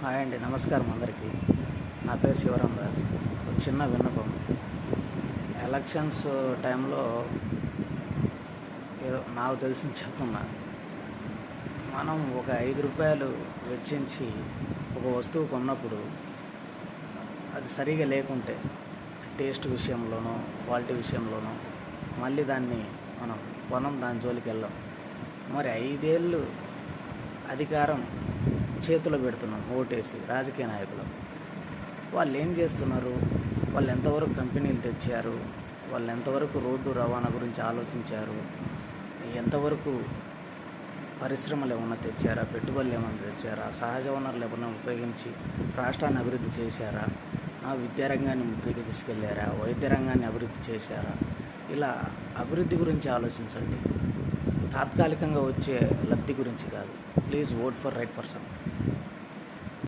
Hi అండి, నమస్కారం అందరికీ. నా పేరు శివరాం రాజ్. ఒక చిన్న విన్నపం. ఎలక్షన్స్ టైంలో ఏదో నాకు తెలిసింది చెప్తున్నా. మనం ఒక ₹5 వెచ్చించి ఒక వస్తువు కొన్నప్పుడు అది సరిగా లేకుంటే టేస్ట్ విషయంలోనో క్వాలిటీ విషయంలోనో మళ్ళీ దాన్ని మనం దాని జోలికి వెళ్ళాం. మరి 5 ఏళ్ళు అధికారం చేతిలో పెడుతున్నాం ఓటేసి రాజకీయ నాయకులు. వాళ్ళు ఏం చేస్తున్నారు? వాళ్ళు ఎంతవరకు కంపెనీలు తెచ్చారు? వాళ్ళు ఎంతవరకు రోడ్డు రవాణా గురించి ఆలోచించారు? ఎంతవరకు పరిశ్రమలు ఏమన్నా తెచ్చారా? పెట్టుబడులు ఏమన్నా తెచ్చారా? సహజ వనరులు ఏమన్నా ఉపయోగించి రాష్ట్రాన్ని అభివృద్ధి చేశారా? విద్యారంగాన్ని ముందుకు తీసుకెళ్లారా? వైద్య రంగాన్ని అభివృద్ధి చేశారా? ఇలా అభివృద్ధి గురించి ఆలోచించండి, తాత్కాలికంగా వచ్చే లబ్ధి గురించి కాదు. Please vote for right person.